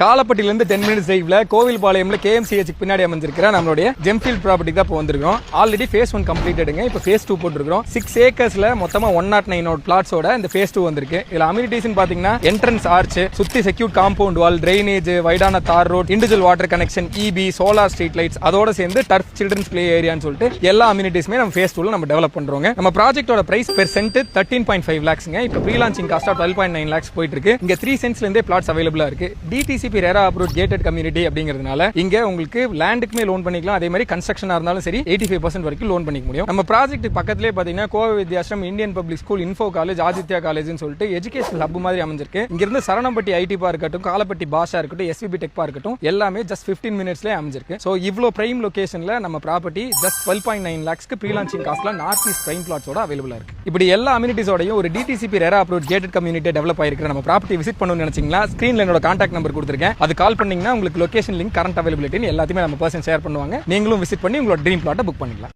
காலப்பட்டியிலிருந்து 10 minutes டிரைவ்ல கோவில்பாளையம்ல KMCH பின்னாடி அமைஞ்சிருக்கிற நம்மளுடைய ஜெம்ஃபீல்ட் ப்ராப்பர்ட்டி தான் இப்போ வந்திருக்கோம். ஆல்ரெடி ஃபேஸ் 1 கம்ப்ளீட்டடுங்க. இப்போ ஃபேஸ் 2 போட்டுருக்கோம். 6 ஏக்கர்ஸ்ல மொத்தமா 109 பிளாட்ஸோட இந்த ஃபேஸ் 2 வந்திருக்கு. இதுல அமினிட்டிஸ் பாத்தீங்கன்னா என்ட்ரன்ஸ் ஆர்ச், சுத்தி செக்யூர் காம்பவுண்ட் வால், டிரைனேஜ், வைடான தார் road, individual water connection, EB, solar street lights, அதோட சேர்ந்து டர்ஃப் சில்ட்ரன்ஸ் பிளே ஏரியான்னு சொல்லிட்டு எல்லா அமினிட்டிஸுமே நம்ம ஃபேஸ் 2ல நம்ம டெவலப் பண்றோங்க. நம்ம ப்ராஜெக்ட்டோட பிரைஸ் பெர் சென்ட் 13.5 lakhsங்க. இப்போ ப்ரீ லான்ச்சிங் காஸ்டா 12.9 lakhs போயிட்டு இருக்கு. இங்க 3 சென்ட்ஸ்ல இருந்தே பிளாட்ஸ் அவைலபிளா இருக்கு. DTCP ரேரா அப்ரூவ்ட் கம்யூனிட்டி அப்படிங்கிறதுனால இங்க உங்களுக்கு லேண்டுக்குமே லோன் பண்ணிக்கலாம். அதே மாதிரி கன்ஸ்ட்ரக்ஷனா இருந்தாலும் சரி 85% வரைக்கும் லோன் பண்ணிக்க முடியும். நம்ம ப்ராஜெக்ட் பக்கத்திலே பாத்தீங்கன்னா Kovai Vidyashram, Indian public school, info college, Aditya காலேஜ்னு சொல்லிட்டு எஜுகேஷன் ஹப் மாதிரி அமைஞ்சிருக்கு. இங்க இருந்து சரணம்பட்டி ஐடி பார்க் இருக்கட்டும், காலப்பட்டி பாஷா இருக்கட்டும், SVB டெக் பார்க் இருக்கட்டும், எல்லாமே ஜஸ்ட் 15 மினிட்ஸ்ல அமைஞ்சிருக்கு. சோ இவ்ளோ பிரைம் லொகேஷன்ல நம்ம ப்ராப்பர்ட்டி ஜஸ்ட் 12.9 lakhsக்கு ப்ரீ லான்ச்சிங் காஸ்ட்ல நார்த் ஈஸ்ட் பிரைம் பிளாட்ஸோட அவைலபிளா இருக்கு. இப்படி எல்லா அமினிட்டிஸோடையும் ஒரு DTCP RERA approved gated community develop ஆயிருக்கிற நம்ம ப்ராப்பர்ட்டி விசிட் பண்ணணும்னு நினைச்சீங்களா? ஸ்கிரீன்ல என்னோட கான்டாக்ட் நம்பர் கொடுத்திருக்கேன். அது கால் பண்ணீங்கன்னா உங்களுக்கு லொகேஷன் லிங்க், கரண்ட் அவைலபிலிட்டி எல்லாத்தையுமே நம்ம பர்சன் ஷேர் பண்ணுவாங்க. நீங்களும் விசிட் பண்ணி உங்களோட ட்ரீம் பிளாட்டை புக் பண்ணிக்கலாம்.